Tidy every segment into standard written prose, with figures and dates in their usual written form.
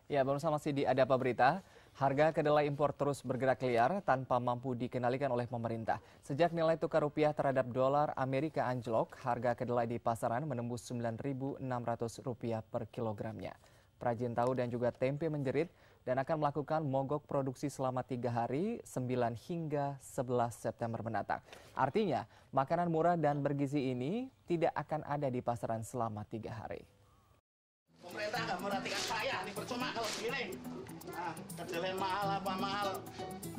Ya, bersama Sidi ada apa berita? Harga kedelai impor terus bergerak liar tanpa mampu dikendalikan oleh pemerintah. Sejak nilai tukar rupiah terhadap dolar Amerika anjlok, harga kedelai di pasaran menembus Rp9.600 per kilogramnya. Perajin tahu dan juga tempe menjerit dan akan melakukan mogok produksi selama 3 hari, 9 hingga 11 September mendatang. Artinya, makanan murah dan bergizi ini tidak akan ada di pasaran selama 3 hari. Pemerintah nggak merhatikan saya, ini percuma kalau begini. Nah, kedelai mahal apa mahal,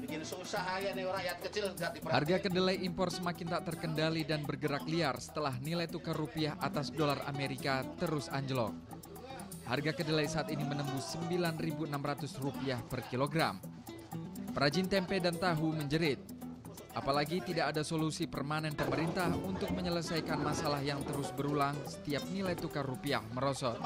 bikin susah aja nih rakyat kecil nggak diperhatikan. Harga kedelai impor semakin tak terkendali dan bergerak liar setelah nilai tukar rupiah atas dolar Amerika terus anjlok. Harga kedelai saat ini menembus Rp9.600 per kilogram. Perajin tempe dan tahu menjerit. Apalagi tidak ada solusi permanen pemerintah untuk menyelesaikan masalah yang terus berulang setiap nilai tukar rupiah merosot.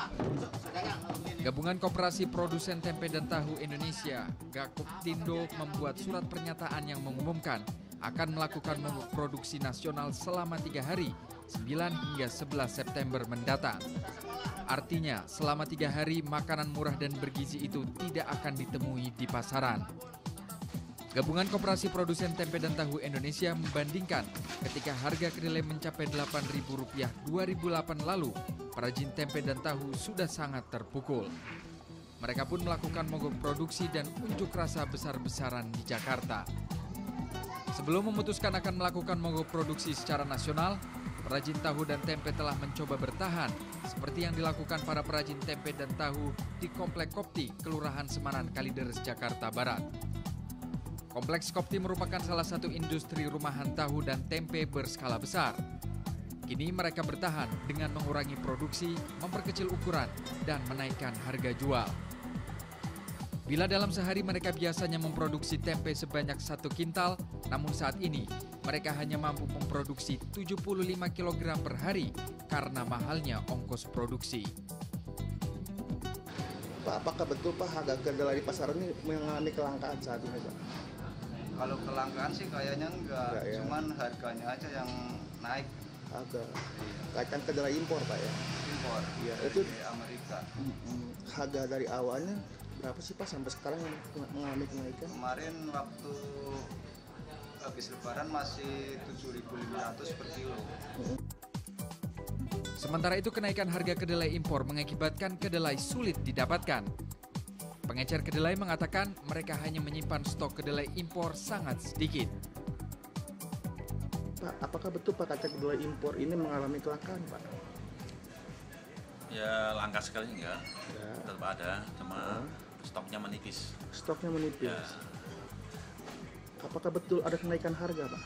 Gabungan Koperasi Produsen Tempe dan Tahu Indonesia, Gakoptindo, membuat surat pernyataan yang mengumumkan akan melakukan mogok produksi nasional selama 3 hari, 9 hingga 11 September mendatang. Artinya, selama 3 hari makanan murah dan bergizi itu tidak akan ditemui di pasaran. Gabungan Koperasi Produsen Tempe dan Tahu Indonesia membandingkan ketika harga kedelai mencapai Rp8.000 2008 lalu, perajin tempe dan tahu sudah sangat terpukul. Mereka pun melakukan mogok produksi dan unjuk rasa besar-besaran di Jakarta. Sebelum memutuskan akan melakukan mogok produksi secara nasional, perajin tahu dan tempe telah mencoba bertahan, seperti yang dilakukan para perajin tempe dan tahu di Komplek Kopti, Kelurahan Semanan, Kalideres, Jakarta Barat. Kompleks Kopti merupakan salah satu industri rumahan tahu dan tempe berskala besar. Kini mereka bertahan dengan mengurangi produksi, memperkecil ukuran, dan menaikkan harga jual. Bila dalam sehari mereka biasanya memproduksi tempe sebanyak 1 kintal, namun saat ini mereka hanya mampu memproduksi 75 kg per hari karena mahalnya ongkos produksi. Pak, apakah betul Pak harga kedelai di pasaran ini mengalami kelangkaan saat ini Pak? Kalau kelangkaan sih kayaknya enggak, ya. Cuman harganya aja yang naik. Harga kaitan kedelai impor Pak ya? Impor, ya, dari itu Amerika. Harga dari awalnya berapa sih Pak sampai sekarang mengalami kenaikan? Kemarin waktu habis lebaran masih 7.500 per kilo. Sementara itu kenaikan harga kedelai impor mengakibatkan kedelai sulit didapatkan. Pengecer kedelai mengatakan mereka hanya menyimpan stok kedelai impor sangat sedikit. Pak, apakah betul Pak kata kedelai impor ini mengalami kelangkaan Pak? Ya langka sekali enggak, ya. Tetap ada, cuma stoknya menipis. Stoknya menipis. Ya. Apakah betul ada kenaikan harga Pak?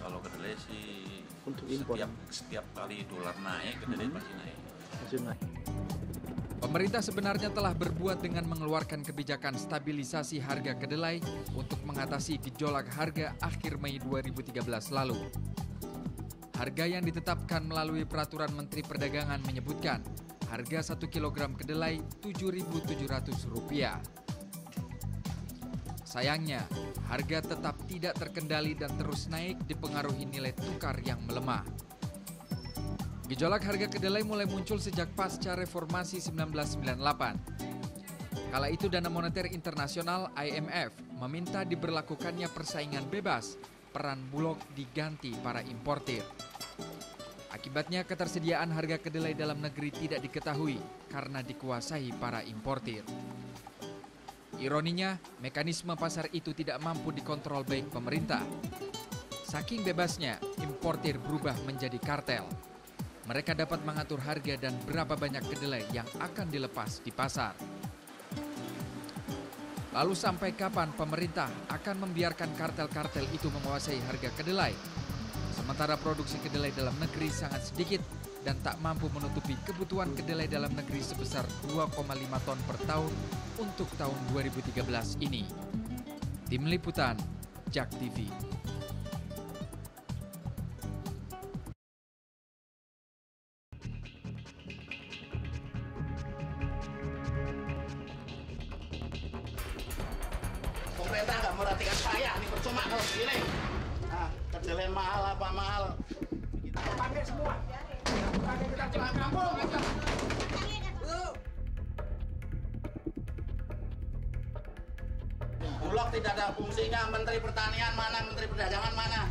Kalau kedelai sih untuk impor setiap kali dolar naik, kedelai pasti naik. Pasti naik. Pemerintah sebenarnya telah berbuat dengan mengeluarkan kebijakan stabilisasi harga kedelai untuk mengatasi gejolak harga akhir Mei 2013 lalu. Harga yang ditetapkan melalui Peraturan Menteri Perdagangan menyebutkan harga 1 kg kedelai Rp7.700. Sayangnya, harga tetap tidak terkendali dan terus naik dipengaruhi nilai tukar yang melemah. Gejolak harga kedelai mulai muncul sejak pasca reformasi 1998. Kala itu Dana Moneter Internasional (IMF) meminta diberlakukannya persaingan bebas, peran Bulog diganti para importir. Akibatnya ketersediaan harga kedelai dalam negeri tidak diketahui karena dikuasai para importir. Ironinya, mekanisme pasar itu tidak mampu dikontrol baik pemerintah. Saking bebasnya, importir berubah menjadi kartel. Mereka dapat mengatur harga dan berapa banyak kedelai yang akan dilepas di pasar. Lalu sampai kapan pemerintah akan membiarkan kartel-kartel itu menguasai harga kedelai? Sementara produksi kedelai dalam negeri sangat sedikit dan tak mampu menutupi kebutuhan kedelai dalam negeri sebesar 2,5 ton per tahun untuk tahun 2013 ini. Tim Liputan, JAK TV. Pemerintah nggak merhatikan saya, ini percuma kalau begini. Nah, kedelai mahal apa mahal. Kita panggil semua. Panggil kita pulang kampung. Bulog tidak ada fungsinya, Menteri Pertanian mana, Menteri Perdagangan mana.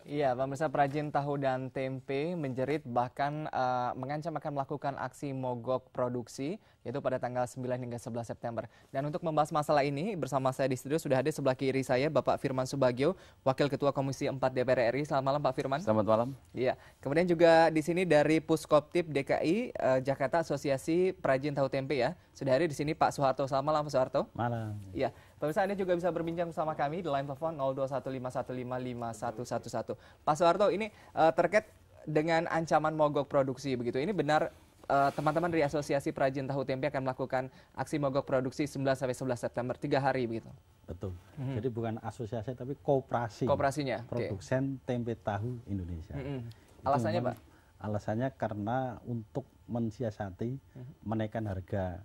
Iya, pemirsa, perajin tahu dan tempe menjerit bahkan mengancam akan melakukan aksi mogok produksi yaitu pada tanggal 9 hingga 11 September. Dan untuk membahas masalah ini bersama saya di studio sudah hadir sebelah kiri saya Bapak Firman Subagio, Wakil Ketua Komisi 4 DPR RI. Selamat malam Pak Firman. Selamat malam. Iya, kemudian juga di sini dari Puskoptib DKI Jakarta Asosiasi Perajin Tahu Tempe ya. Sudah hadir di sini Pak Soeharto. Selamat malam Pak Soeharto. Malam. Iya, pemirsa Anda juga bisa berbincang bersama kami di line telepon 0215155111. Pak Soeharto, ini terkait dengan ancaman mogok produksi begitu. Ini benar teman-teman dari Asosiasi Perajin Tahu Tempe akan melakukan aksi mogok produksi 9 sampai 11 September 3 hari begitu. Betul. Jadi bukan asosiasi tapi koperasi. Kooperasinya. Produsen tempe tahu Indonesia. Alasannya, Pak? Alasannya karena untuk mensiasati menaikkan harga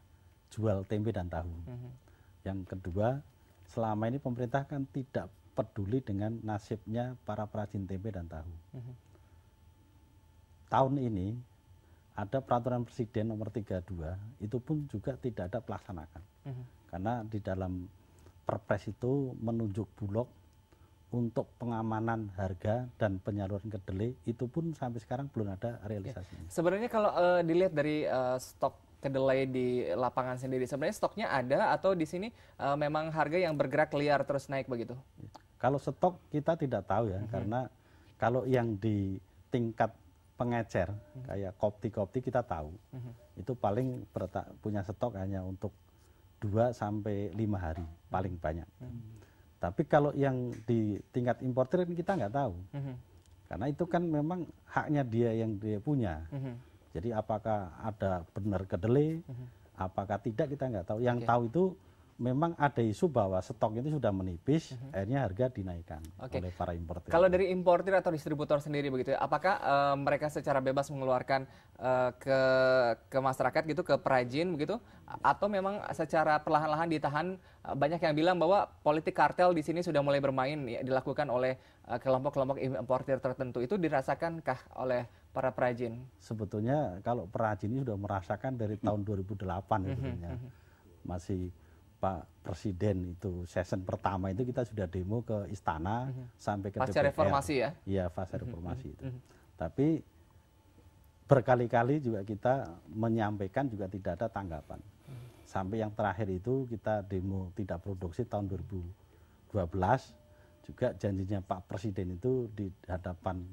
jual tempe dan tahu. Yang kedua, selama ini pemerintah kan tidak peduli dengan nasibnya para perajin tempe dan tahu. Tahun ini ada peraturan Presiden nomor 32, itu pun juga tidak ada pelaksanakan. Karena di dalam Perpres itu menunjuk Bulog untuk pengamanan harga dan penyaluran kedelai, itu pun sampai sekarang belum ada realisasinya. Sebenarnya kalau dilihat dari stok kedelai di lapangan sendiri, sebenarnya stoknya ada atau di sini memang harga yang bergerak liar terus naik begitu? Kalau stok kita tidak tahu ya, karena kalau yang di tingkat pengecer kayak kopti-kopti kita tahu, itu paling punya stok hanya untuk 2 sampai 5 hari paling banyak. Tapi kalau yang di tingkat importer kita nggak tahu, karena itu kan memang haknya dia yang dia punya. Jadi apakah ada benar kedelai, apakah tidak kita nggak tahu. Yang tahu itu memang ada isu bahwa stok itu sudah menipis, akhirnya harga dinaikkan oleh para importer. Kalau dari importer atau distributor sendiri begitu ya, apakah mereka secara bebas mengeluarkan ke masyarakat gitu, ke perajin begitu, atau memang secara perlahan-lahan ditahan? Banyak yang bilang bahwa politik kartel di sini sudah mulai bermain ya, dilakukan oleh kelompok-kelompok importer tertentu. Itu dirasakankah oleh para perajin? Sebetulnya kalau perajin ini sudah merasakan dari tahun 2008 sebetulnya. Masih Pak Presiden itu season pertama itu kita sudah demo ke istana sampai ke DPR. Pasca reformasi ya? Iya, pasca reformasi itu. Tapi berkali-kali juga kita menyampaikan juga tidak ada tanggapan. Sampai yang terakhir itu kita demo tidak produksi tahun 2012, juga janjinya Pak Presiden itu di hadapan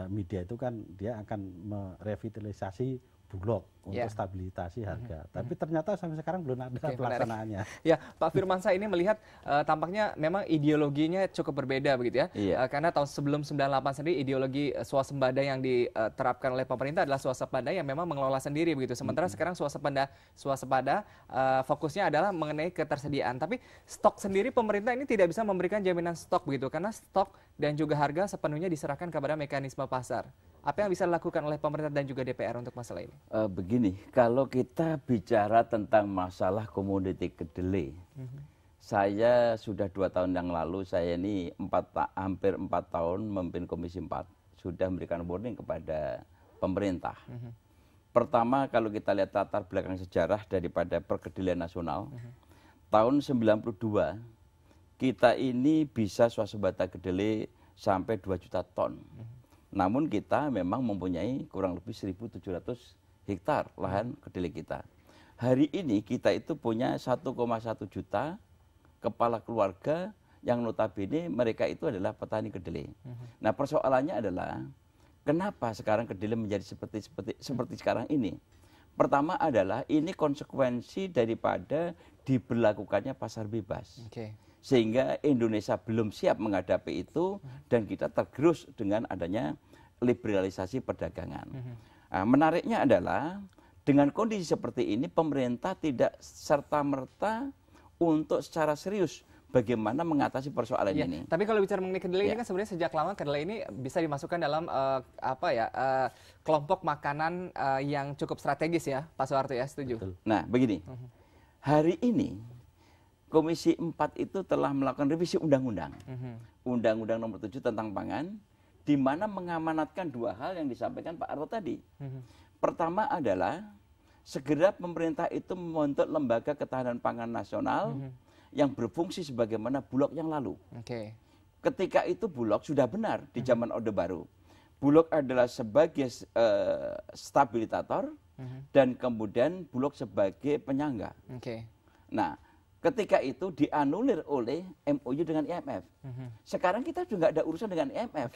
media itu kan dia akan merevitalisasi Bulog untuk stabilisasi harga. Tapi ternyata sampai sekarang belum ada pelaksanaannya. Ya, Pak Firmansyah ini melihat tampaknya memang ideologinya cukup berbeda begitu ya. Karena tahun sebelum 98 sendiri ideologi swasembada yang diterapkan oleh pemerintah adalah swasembada yang memang mengelola sendiri begitu. Sementara sekarang swasembada fokusnya adalah mengenai ketersediaan. Tapi stok sendiri pemerintah ini tidak bisa memberikan jaminan stok begitu karena stok dan juga harga sepenuhnya diserahkan kepada mekanisme pasar. Apa yang bisa dilakukan oleh pemerintah dan juga DPR untuk masalah ini? Begini, kalau kita bicara tentang masalah komoditi kedelai, saya sudah 2 tahun yang lalu, saya ini hampir 4 tahun memimpin Komisi 4, sudah memberikan warning kepada pemerintah. Pertama, kalau kita lihat latar belakang sejarah daripada perkedelaian nasional, tahun 92, kita ini bisa swasembada kedelai sampai 2 juta ton. Namun kita memang mempunyai kurang lebih 1.700 hektar lahan kedelai kita. Hari ini kita itu punya 1,1 juta kepala keluarga yang notabene mereka itu adalah petani kedelai. Nah persoalannya adalah kenapa sekarang kedelai menjadi seperti sekarang ini? Pertama adalah ini konsekuensi daripada diberlakukannya pasar bebas. Sehingga Indonesia belum siap menghadapi itu dan kita tergerus dengan adanya liberalisasi perdagangan. Nah, menariknya adalah dengan kondisi seperti ini pemerintah tidak serta-merta untuk secara serius bagaimana mengatasi persoalan ini. Tapi kalau bicara mengenai kedelai ini kan sebenarnya sejak lama kedelai ini bisa dimasukkan dalam kelompok makanan yang cukup strategis ya, Pak Soeharto ya, setuju? Betul. Nah, begini. Hari ini Komisi 4 itu telah melakukan revisi undang-undang. Undang-undang nomor 7 tentang pangan, di mana mengamanatkan 2 hal yang disampaikan Pak Arto tadi. Pertama adalah segera pemerintah itu membentuk lembaga ketahanan pangan nasional yang berfungsi sebagaimana Bulog yang lalu. Ketika itu Bulog sudah benar di zaman Orde Baru. Bulog adalah sebagai stabilitator dan kemudian Bulog sebagai penyangga. Nah, ketika itu dianulir oleh MOU dengan IMF. Sekarang kita juga ada urusan dengan IMF.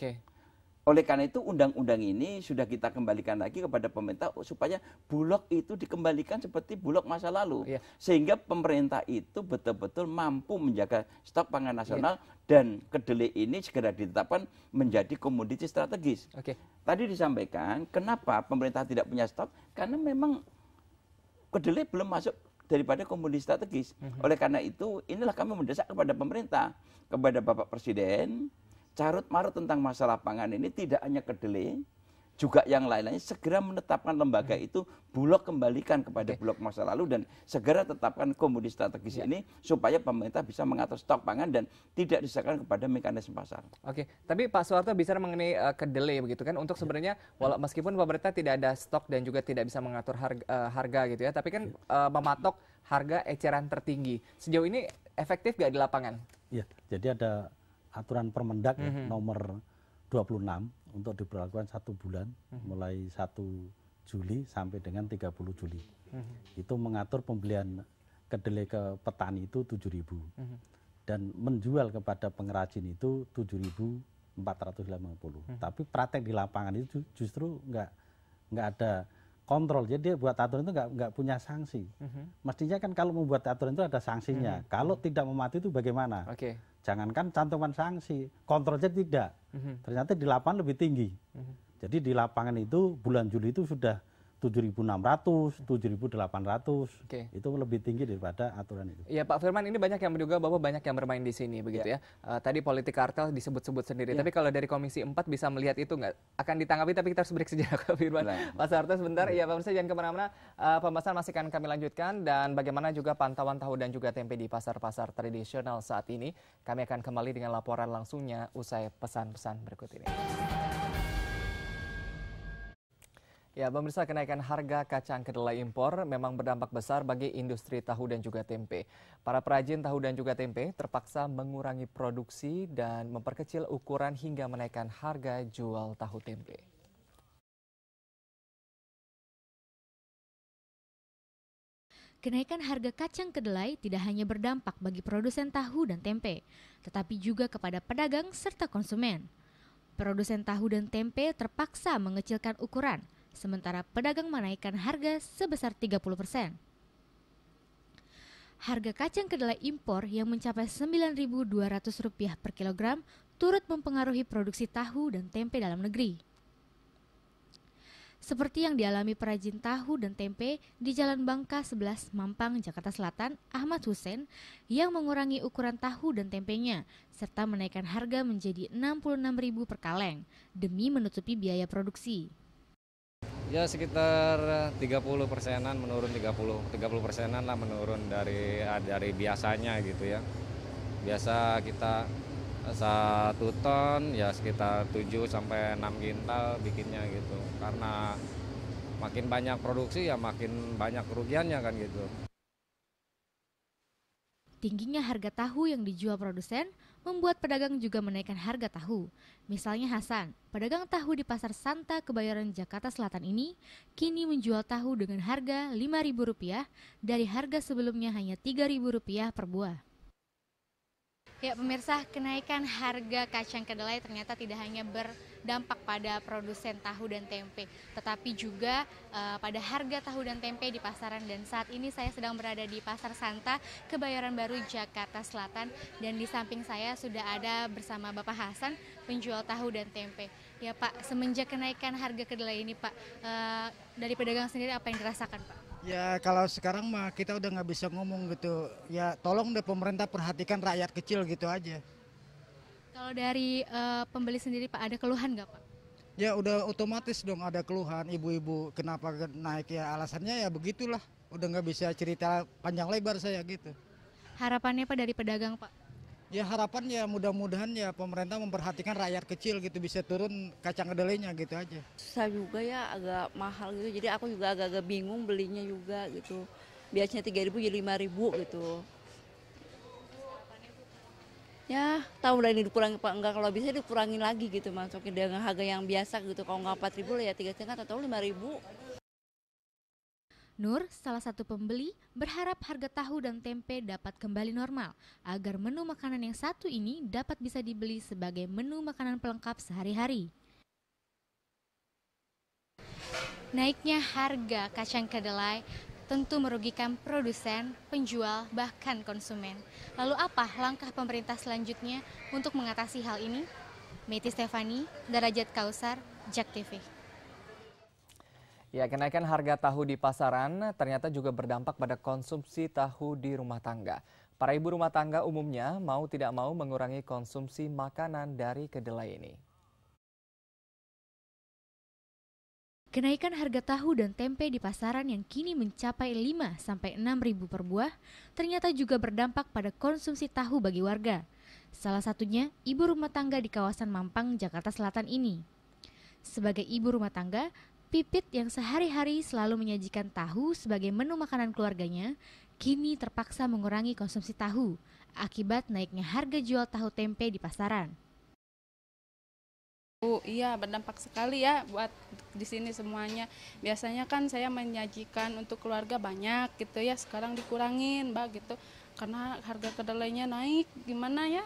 Oleh karena itu undang-undang ini sudah kita kembalikan lagi kepada pemerintah supaya Bulog itu dikembalikan seperti Bulog masa lalu. Sehingga pemerintah itu betul-betul mampu menjaga stok pangan nasional dan kedelai ini segera ditetapkan menjadi komoditi strategis. Tadi disampaikan kenapa pemerintah tidak punya stok, karena memang kedelai belum masuk daripada komoditi strategis. Oleh karena itu inilah kami mendesak kepada pemerintah, kepada Bapak Presiden, carut marut tentang masalah pangan ini tidak hanya kedelai, juga yang lain-lain segera menetapkan lembaga itu, Bulog kembalikan kepada Bulog masa lalu dan segera tetapkan komoditi strategis ini supaya pemerintah bisa mengatur stok pangan dan tidak diserahkan kepada mekanisme pasar. Tapi Pak Soeharto bicara mengenai kedelai begitu kan, untuk sebenarnya meskipun pemerintah tidak ada stok dan juga tidak bisa mengatur harga gitu ya, tapi kan mematok harga eceran tertinggi. Sejauh ini efektif nggak di lapangan? Iya, jadi ada aturan Permendak nomor 26 untuk diberlakukan 1 bulan mulai 1 Juli sampai dengan 30 Juli. Itu mengatur pembelian kedelai ke petani itu 7.000 dan menjual kepada pengrajin itu 7.450. Tapi praktek di lapangan itu justru nggak ada kontrol. Jadi dia buat aturan itu nggak punya sanksi. Mestinya kan kalau membuat aturan itu ada sanksinya. Kalau tidak mematuhi itu bagaimana? Jangankan cantuman sanksi, kontrolnya tidak. Ternyata di lapangan lebih tinggi. Jadi di lapangan itu bulan Juli itu sudah 7.600, 7.800. Itu lebih tinggi daripada aturan itu. Ya Pak Firman, ini banyak yang menduga bahwa banyak yang bermain di sini begitu ya. Tadi politik kartel disebut-sebut sendiri. Tapi kalau dari Komisi 4 bisa melihat itu nggak akan ditanggapi, tapi kita harus break sejenak Pak Firman. Pak Soeharto sebentar. Ya Pak Mirsa jangan kemana-mana. Pembahasan masih akan kami lanjutkan dan bagaimana juga pantauan tahu dan juga tempe di pasar-pasar tradisional saat ini. Kami akan kembali dengan laporan langsungnya usai pesan-pesan berikut ini. Ya, pemirsa, kenaikan harga kacang kedelai impor memang berdampak besar bagi industri tahu dan juga tempe. Para perajin tahu dan juga tempe terpaksa mengurangi produksi dan memperkecil ukuran hingga menaikkan harga jual tahu tempe. Kenaikan harga kacang kedelai tidak hanya berdampak bagi produsen tahu dan tempe, tetapi juga kepada pedagang serta konsumen. Produsen tahu dan tempe terpaksa mengecilkan ukuran, sementara pedagang menaikkan harga sebesar 30%. Harga kacang kedelai impor yang mencapai Rp9.200 per kilogram turut mempengaruhi produksi tahu dan tempe dalam negeri. Seperti yang dialami perajin tahu dan tempe di Jalan Bangka 11 Mampang, Jakarta Selatan, Ahmad Hussein, yang mengurangi ukuran tahu dan tempenya, serta menaikkan harga menjadi Rp66.000 per kaleng, demi menutupi biaya produksi. Ya sekitar 30%-an menurun, 30%-an lah menurun dari biasanya gitu ya. Biasa kita 1 ton ya sekitar 7 sampai 6 kintal bikinnya gitu. Karena makin banyak produksi ya makin banyak kerugiannya kan gitu. Tingginya harga tahu yang dijual produsen membuat pedagang juga menaikkan harga tahu. Misalnya Hasan, pedagang tahu di Pasar Santa Kebayoran Jakarta Selatan ini kini menjual tahu dengan harga Rp5.000 dari harga sebelumnya hanya Rp3.000 per buah. Ya pemirsa, kenaikan harga kacang kedelai ternyata tidak hanya berdampak pada produsen tahu dan tempe, tetapi juga pada harga tahu dan tempe di pasaran. Dan saat ini saya sedang berada di Pasar Santa Kebayoran Baru, Jakarta Selatan, dan di samping saya sudah ada bersama Bapak Hasan, penjual tahu dan tempe. Ya Pak, semenjak kenaikan harga kedelai ini Pak, dari pedagang sendiri apa yang dirasakan Pak? Ya kalau sekarang mah kita udah nggak bisa ngomong gitu. Ya tolong deh pemerintah perhatikan rakyat kecil gitu aja. Kalau dari pembeli sendiri Pak, ada keluhan nggak Pak? Ya udah otomatis dong ada keluhan, ibu-ibu kenapa naik, ya alasannya ya begitulah. Udah nggak bisa cerita panjang lebar saya gitu. Harapannya Pak dari pedagang Pak? Ya harapan ya mudah-mudahan ya pemerintah memperhatikan rakyat kecil gitu, bisa turun kacang kedelainya gitu aja. Susah juga ya, agak mahal gitu. Jadi aku juga agak-agak bingung belinya juga gitu. Biasanya 3.000 jadi 5.000 gitu. Ya tahu lah ini dikurangi apa enggak, kalau bisa dikurangi lagi gitu, masukin dengan harga yang biasa gitu. Kalau nggak 4.000 lah ya 3,5 atau 5.000. Nur, salah satu pembeli, berharap harga tahu dan tempe dapat kembali normal agar menu makanan yang satu ini dapat bisa dibeli sebagai menu makanan pelengkap sehari-hari. Naiknya harga kacang kedelai tentu merugikan produsen, penjual, bahkan konsumen. Lalu apa langkah pemerintah selanjutnya untuk mengatasi hal ini? Meti Stefani, Darajat Kausar, JAK TV. Ya, kenaikan harga tahu di pasaran ternyata juga berdampak pada konsumsi tahu di rumah tangga. Para ibu rumah tangga umumnya mau tidak mau mengurangi konsumsi makanan dari kedelai ini. Kenaikan harga tahu dan tempe di pasaran yang kini mencapai 5-6 ribu per buah ternyata juga berdampak pada konsumsi tahu bagi warga. Salah satunya ibu rumah tangga di kawasan Mampang, Jakarta Selatan ini. Sebagai ibu rumah tangga, Pipit yang sehari-hari selalu menyajikan tahu sebagai menu makanan keluarganya, kini terpaksa mengurangi konsumsi tahu akibat naiknya harga jual tahu tempe di pasaran. Iya, berdampak sekali ya buat di sini semuanya. Biasanya kan saya menyajikan untuk keluarga banyak gitu ya, sekarang dikurangin Mbak gitu. Karena harga kedelainya naik, gimana ya?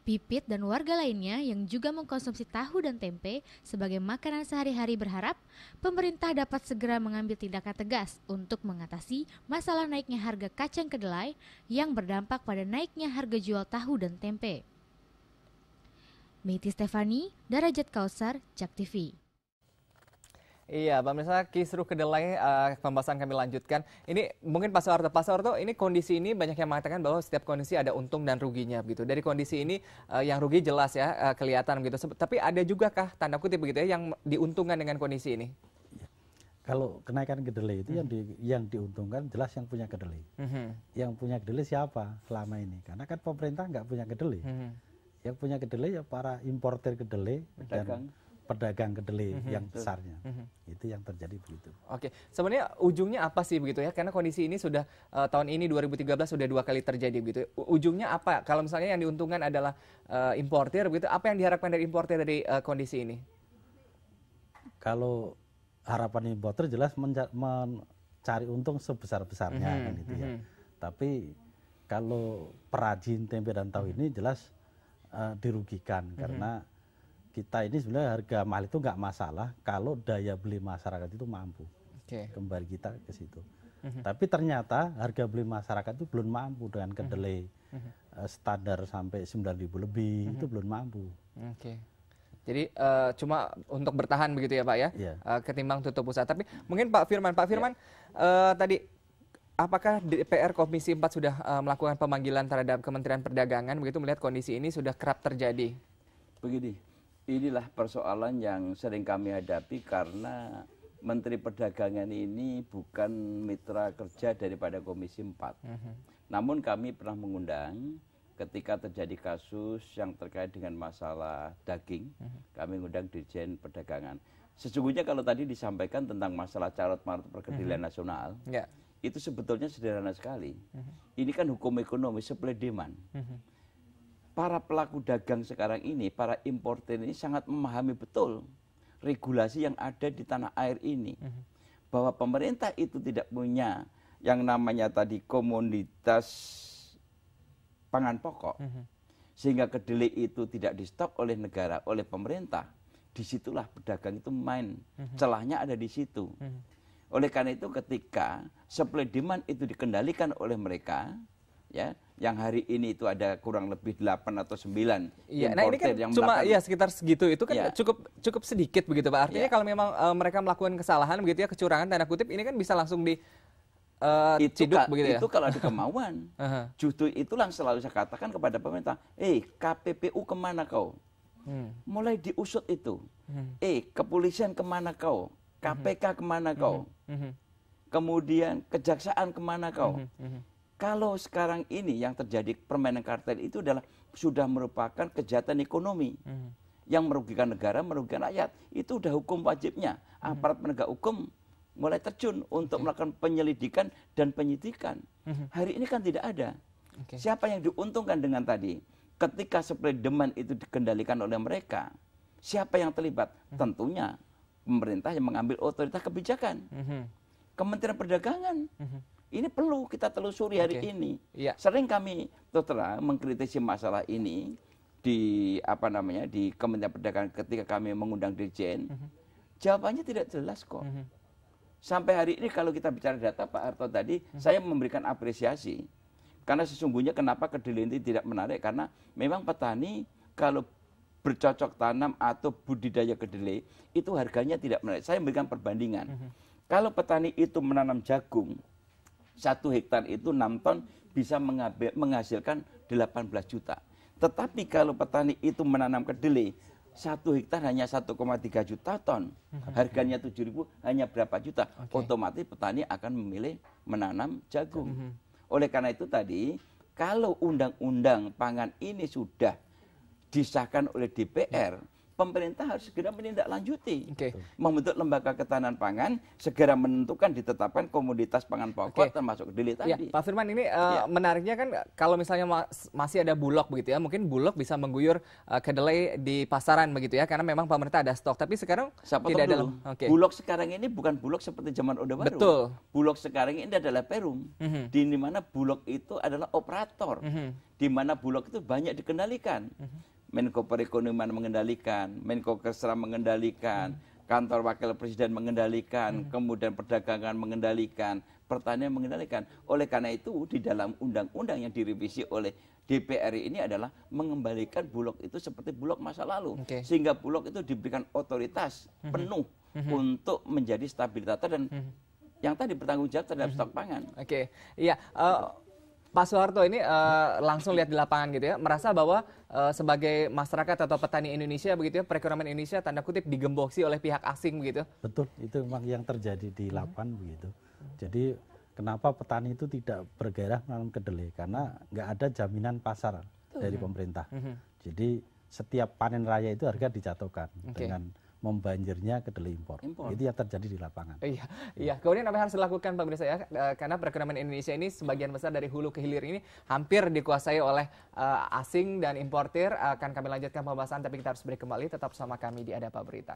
Pipit dan warga lainnya yang juga mengkonsumsi tahu dan tempe sebagai makanan sehari-hari berharap pemerintah dapat segera mengambil tindakan tegas untuk mengatasi masalah naiknya harga kacang kedelai yang berdampak pada naiknya harga jual tahu dan tempe. Meti Stefani, Darajat Kausar, JAK TV. Iya, pemirsa, kisruh kedelai pembahasan kami lanjutkan. Ini mungkin Pak Soeharto, ini kondisi ini banyak yang mengatakan bahwa setiap kondisi ada untung dan ruginya begitu. Dari kondisi ini yang rugi jelas ya kelihatan begitu. Tapi ada juga kah tanda kutip begitu ya yang diuntungkan dengan kondisi ini? Kalau kenaikan kedelai itu yang diuntungkan jelas yang punya kedelai. Yang punya kedelai siapa selama ini? Karena kan pemerintah nggak punya kedelai. Yang punya kedelai ya para importer kedelai dan pedagang kedelai yang besarnya. Itu yang terjadi begitu. Oke, sebenarnya ujungnya apa sih begitu ya? Karena kondisi ini sudah tahun ini 2013 sudah 2 kali terjadi begitu. Ujungnya apa? Kalau misalnya yang diuntungkan adalah importer begitu, apa yang diharapkan dari importer dari kondisi ini? Kalau harapan importer jelas mencari untung sebesar-besarnya kan itu ya. Tapi kalau perajin tempe dan tahu ini jelas dirugikan karena kita ini sebenarnya harga mahal itu nggak masalah kalau daya beli masyarakat itu mampu. Kembali kita ke situ. Tapi ternyata harga beli masyarakat itu belum mampu dengan kedelai standar sampai 9.000 lebih itu belum mampu. Jadi cuma untuk bertahan begitu ya Pak ya, ketimbang tutup usaha. Tapi mungkin Pak Firman, tadi apakah DPR Komisi 4 sudah melakukan pemanggilan terhadap Kementerian Perdagangan begitu melihat kondisi ini sudah kerap terjadi? Begini. Inilah persoalan yang sering kami hadapi karena Menteri Perdagangan ini bukan mitra kerja daripada Komisi 4. Namun kami pernah mengundang ketika terjadi kasus yang terkait dengan masalah daging, kami mengundang Dirjen Perdagangan. Sesungguhnya kalau tadi disampaikan tentang masalah carut marut perkedelaian nasional, itu sebetulnya sederhana sekali. Ini kan hukum ekonomi, supply demand. Para pelaku dagang sekarang ini, para importer ini sangat memahami betul regulasi yang ada di tanah air ini. Bahwa pemerintah itu tidak punya yang namanya tadi komoditas pangan pokok. Sehingga kedelai itu tidak di stok oleh negara, oleh pemerintah. Disitulah pedagang itu main. Celahnya ada di situ. Oleh karena itu ketika supply demand itu dikendalikan oleh mereka, ya, yang hari ini itu ada kurang lebih 8 atau 9 importer nah ini kan yang cuma ya sekitar segitu itu kan cukup sedikit begitu Pak. Artinya kalau memang mereka melakukan kesalahan begitu ya, kecurangan tanda kutip, ini kan bisa langsung di ciduk begitu ya. Itu kalau ada kemauan. Justru itulah yang selalu saya katakan kepada pemerintah, KPPU kemana kau? Mulai diusut itu. Kepolisian kemana kau? KPK kemana kau? Kemudian kejaksaan kemana kau? Kalau sekarang ini yang terjadi permainan kartel itu adalah sudah merupakan kejahatan ekonomi yang merugikan negara, merugikan rakyat. Itu udah hukum wajibnya. Aparat penegak hukum mulai terjun untuk melakukan penyelidikan dan penyidikan. Hari ini kan tidak ada. Siapa yang diuntungkan dengan tadi? Ketika supply demand itu dikendalikan oleh mereka, siapa yang terlibat? Tentunya pemerintah yang mengambil otoritas kebijakan. Kementerian Perdagangan. Ini perlu kita telusuri hari ini. Sering kami terang mengkritisi masalah ini di di Kementerian Perdagangan ketika kami mengundang Dirjen. Jawabannya tidak jelas kok. Sampai hari ini kalau kita bicara data Pak Harto tadi, saya memberikan apresiasi. Karena sesungguhnya kenapa kedelai ini tidak menarik, karena memang petani kalau bercocok tanam atau budidaya kedelai itu harganya tidak menarik. Saya memberikan perbandingan. Kalau petani itu menanam jagung, 1 hektar itu 6 ton bisa menghasilkan 18 juta. Tetapi kalau petani itu menanam kedelai, 1 hektar hanya 1,3 juta ton. Harganya 7.000 hanya berapa juta. Otomatis petani akan memilih menanam jagung. Oleh karena itu tadi, kalau undang-undang pangan ini sudah disahkan oleh DPR, pemerintah harus segera menindaklanjuti, membentuk lembaga ketahanan pangan, segera menentukan ditetapkan komoditas pangan pokok termasuk kedelai tadi. Pak Firman, ini menariknya kan kalau misalnya masih ada Bulog begitu ya, mungkin Bulog bisa mengguyur kedelai di pasaran begitu ya, karena memang pemerintah ada stok. Tapi sekarang tidak ada. Bulog sekarang ini bukan Bulog seperti zaman Orde Baru. Betul. Bulog sekarang ini adalah Perum, di mana Bulog itu adalah operator, di mana Bulog itu banyak dikendalikan. Menko Perekonomian mengendalikan, Menko Kesra mengendalikan, Kantor Wakil Presiden mengendalikan, kemudian Perdagangan mengendalikan, Pertanian mengendalikan. Oleh karena itu di dalam undang-undang yang direvisi oleh DPR ini adalah mengembalikan Bulog itu seperti Bulog masa lalu, sehingga Bulog itu diberikan otoritas penuh untuk menjadi stabilisator dan yang tadi bertanggung jawab terhadap stok pangan. Pak Soeharto ini langsung lihat di lapangan gitu ya, merasa bahwa sebagai masyarakat atau petani Indonesia begitu ya, perekonomian Indonesia tanda kutip digemboksi oleh pihak asing begitu. Betul, itu memang yang terjadi di lapangan begitu. Jadi kenapa petani itu tidak bergairah menanam kedelai? Karena nggak ada jaminan pasar dari pemerintah. Jadi setiap panen raya itu harga dijatuhkan dengan membanjirnya kedelai impor. Itu yang terjadi di lapangan. Iya. Kemudian apa yang harus dilakukan Pak Pemirsa ya? Karena perekonomian Indonesia ini sebagian besar dari hulu ke hilir ini hampir dikuasai oleh asing dan importir. Akan kami lanjutkan pembahasan, tapi kita harus break kembali. Tetap bersama kami di Ada Apa Berita.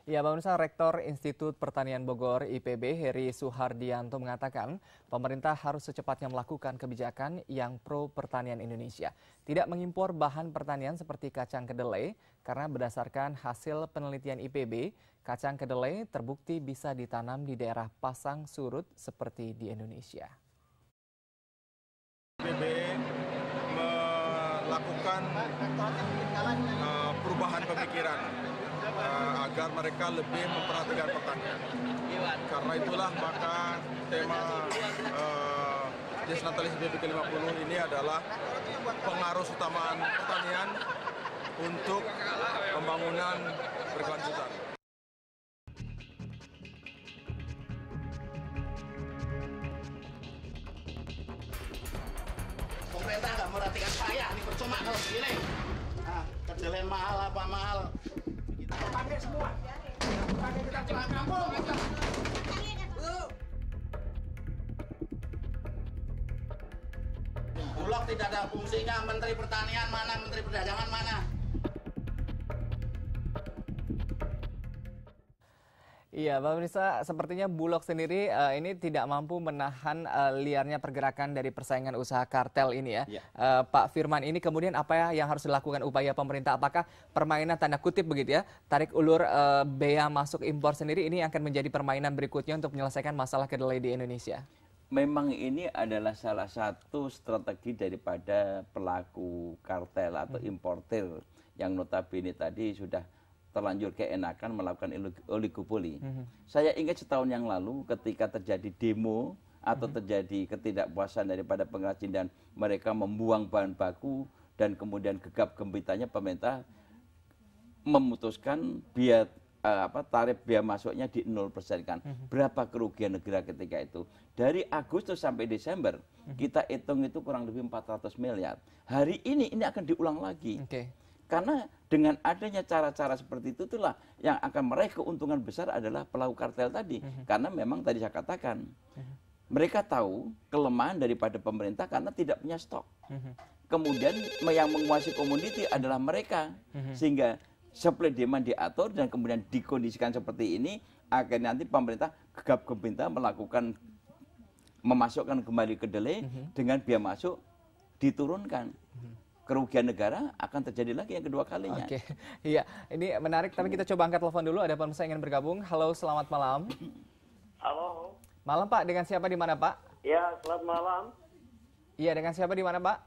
Ya, Pak Pemirsa, Rektor Institut Pertanian Bogor IPB Heri Suhardianto mengatakan pemerintah harus secepatnya melakukan kebijakan yang pro pertanian Indonesia. Tidak mengimpor bahan pertanian seperti kacang kedelai karena berdasarkan hasil penelitian IPB, kacang kedelai terbukti bisa ditanam di daerah pasang surut seperti di Indonesia. IPB melakukan perubahan pemikiran agar mereka lebih memperhatikan pertanian. Karena itulah maka tema Disnatalis IPB ke-50 ini adalah pengaruh utamaan pertanian untuk pembangunan berkelanjutan. Pemerintah nggak merhatikan saya, ini percuma kalau begini. Nah, kedelai mahal apa mahal. Pakai semua. Pakai kita pulang kampung. Bulog tidak ada fungsinya. Menteri Pertanian mana? Menteri Perdagangan mana? Iya, Pak Pemirsa, sepertinya Bulog sendiri ini tidak mampu menahan liarnya pergerakan dari persaingan usaha kartel ini ya. Pak Firman, ini kemudian apa yang harus dilakukan upaya pemerintah? Apakah permainan tanda kutip begitu ya, tarik ulur bea masuk impor sendiri ini akan menjadi permainan berikutnya untuk menyelesaikan masalah kedelai di Indonesia? Memang ini adalah salah satu strategi daripada pelaku kartel atau importir yang notabene tadi sudah terlanjur keenakan melakukan oligopoli. Saya ingat setahun yang lalu ketika terjadi demo atau terjadi ketidakpuasan daripada pengrajin dan mereka membuang bahan baku dan kemudian gegap gempitanya pemerintah memutuskan biar tarif biaya masuknya di 0% kan. Berapa kerugian negara ketika itu? Dari Agustus sampai Desember kita hitung itu kurang lebih 400 miliar. Hari ini akan diulang lagi. Karena dengan adanya cara-cara seperti itu itulah yang akan meraih keuntungan besar adalah pelaku kartel tadi. Karena memang tadi saya katakan mereka tahu kelemahan daripada pemerintah karena tidak punya stok. Kemudian yang menguasai komoditi adalah mereka, sehingga supply demand diatur dan kemudian dikondisikan seperti ini akhirnya nanti pemerintah gegap-gempita memasukkan kembali kedelai dengan biaya masuk diturunkan. Kerugian negara akan terjadi lagi yang kedua kalinya. Oke, iya, ini menarik. Tapi kita coba angkat telepon dulu. Ada pemirsa yang ingin bergabung. Halo, selamat malam. Halo. Malam Pak. Dengan siapa di mana Pak? Ya, selamat malam. Iya, dengan siapa di mana Pak?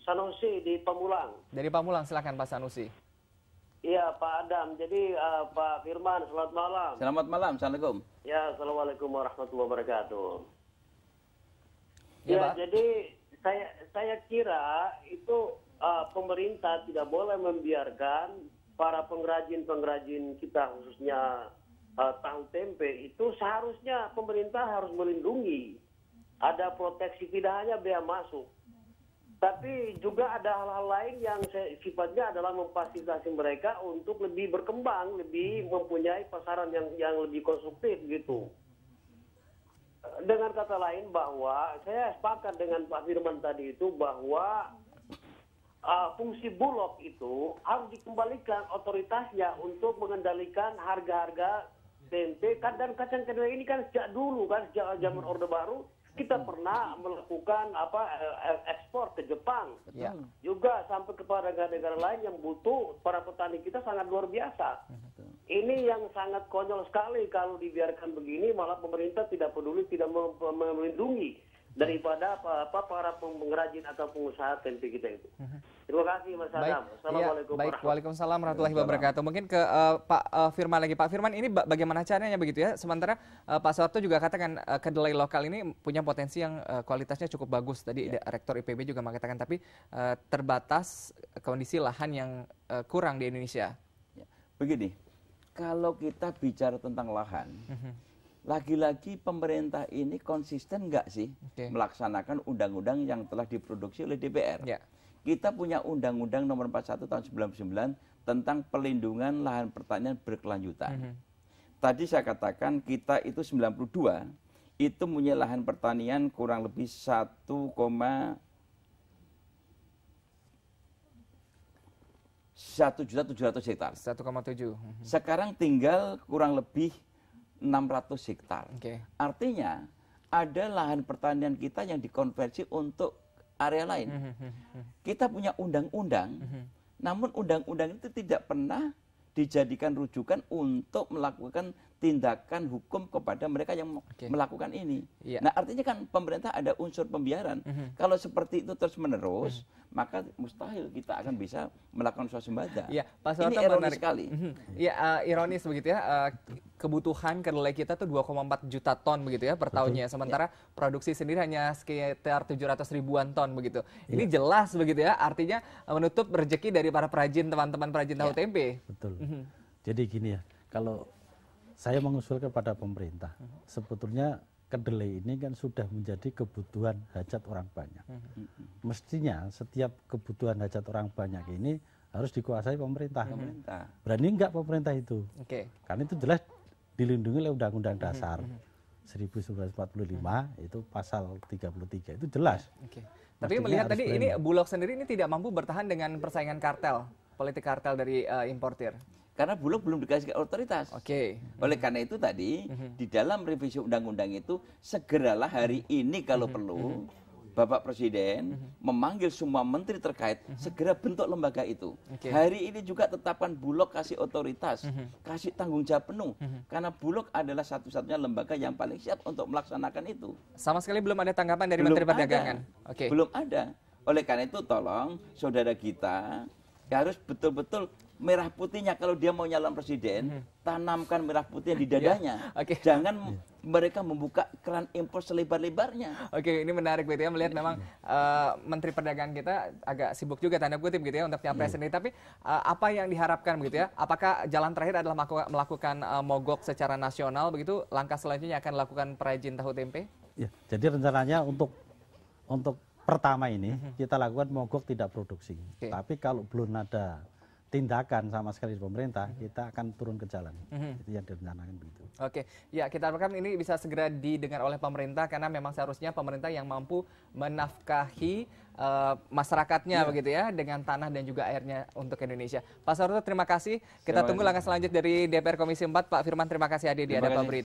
Sanusi di Pamulang. Dari Pamulang, silakan Pak Sanusi. Iya, Pak Adam. Jadi Pak Firman, selamat malam. Selamat malam, assalamualaikum. Ya, assalamualaikum warahmatullahi wabarakatuh. Ya, ya Pak. jadi saya kira itu pemerintah tidak boleh membiarkan para pengrajin kita khususnya tahu tempe itu seharusnya pemerintah harus melindungi. Ada proteksi tidak hanya bea masuk. Tapi juga ada hal-hal lain yang sifatnya adalah memfasilitasi mereka untuk lebih berkembang, lebih mempunyai pasaran yang lebih konstruktif gitu. Dengan kata lain bahwa saya sepakat dengan Pak Firman tadi itu bahwa fungsi Bulog itu harus dikembalikan otoritasnya untuk mengendalikan harga-harga tempe dan kacang kedelai ini kan sejak dulu kan sejak zaman Orde Baru kita pernah melakukan ekspor ke Jepang, juga sampai kepada negara-negara lain yang butuh para petani kita sangat luar biasa. Ini yang sangat konyol sekali kalau dibiarkan begini, malah pemerintah tidak peduli, tidak melindungi daripada para pengrajin atau pengusaha tempe kita itu. Terima kasih Mas Adam. Assalamualaikum Baik, Waalaikumsalam warahmatullahi wabarakatuh. Mungkin ke Pak Firman lagi. Pak Firman, ini bagaimana caranya begitu ya? Sementara Pak Soeharto juga katakan kedelai lokal ini punya potensi yang kualitasnya cukup bagus. Tadi Rektor IPB juga mengatakan, tapi terbatas kondisi lahan yang kurang di Indonesia. Begini, kalau kita bicara tentang lahan, lagi-lagi pemerintah ini konsisten nggak sih melaksanakan undang-undang yang telah diproduksi oleh DPR? Kita punya Undang-Undang Nomor 41 Tahun 99 tentang pelindungan lahan pertanian berkelanjutan. Tadi saya katakan kita itu 92 itu punya lahan pertanian kurang lebih 1,7 hektar. 1,7. Sekarang tinggal kurang lebih 600 hektar. Artinya ada lahan pertanian kita yang dikonversi untuk area lain. Kita punya undang-undang, namun undang-undang itu tidak pernah dijadikan rujukan untuk melakukan tindakan hukum kepada mereka yang melakukan ini. Nah, artinya kan pemerintah ada unsur pembiaran. Kalau seperti itu terus-menerus, maka mustahil kita akan bisa melakukan swasembada. Pak Ini ironis sekali. Ironis begitu ya. Kebutuhan kedelai kita tuh 2,4 juta ton begitu ya per tahunnya. Sementara produksi sendiri hanya sekitar 700 ribuan ton begitu. Ini jelas begitu ya. Artinya menutup rezeki dari para perajin, teman-teman perajin tahu tempe. Betul. Jadi gini ya, kalau saya mengusul kepada pemerintah, sebetulnya kedelai ini kan sudah menjadi kebutuhan hajat orang banyak. Mestinya setiap kebutuhan hajat orang banyak ini harus dikuasai pemerintah. Berani enggak pemerintah itu? Karena itu jelas dilindungi oleh Undang-Undang Dasar 1945 itu pasal 33 itu jelas. Tapi melihat tadi ini Bulog sendiri ini tidak mampu bertahan dengan persaingan kartel, politik kartel dari importir. Karena Bulog belum dikasih otoritas. Oleh karena itu tadi di dalam revisi undang-undang itu segeralah hari ini kalau perlu Bapak Presiden memanggil semua menteri terkait, segera bentuk lembaga itu. Hari ini juga tetapkan Bulog kasih otoritas, kasih tanggung jawab penuh. Karena Bulog adalah satu-satunya lembaga yang paling siap untuk melaksanakan itu. Sama sekali belum ada tanggapan dari Menteri Perdagangan. Belum ada. Oleh karena itu tolong saudara kita harus betul-betul merah putihnya kalau dia mau nyalon presiden, tanamkan merah putihnya di dadanya. mereka membuka keran impor selebar-lebarnya. Oke, ini menarik gitu ya, melihat memang Menteri Perdagangan kita agak sibuk juga tanda kutip gitu ya untuk nyapres ini. Tapi apa yang diharapkan begitu ya? Apakah jalan terakhir adalah melakukan mogok secara nasional begitu? Langkah selanjutnya akan dilakukan perajin tahu tempe? Ya, jadi rencananya untuk pertama ini kita lakukan mogok tidak produksi. Tapi kalau belum ada tindakan sama sekali di pemerintah, kita akan turun ke jalan. Itu yang direncanakan begitu. Oke, ya kita harapkan ini bisa segera didengar oleh pemerintah karena memang seharusnya pemerintah yang mampu menafkahi masyarakatnya begitu ya dengan tanah dan juga airnya untuk Indonesia. Pak Saruto, terima kasih. Kita tunggu langkah selanjutnya dari DPR Komisi 4. Pak Firman, terima kasih hadir di Hadapan Berita.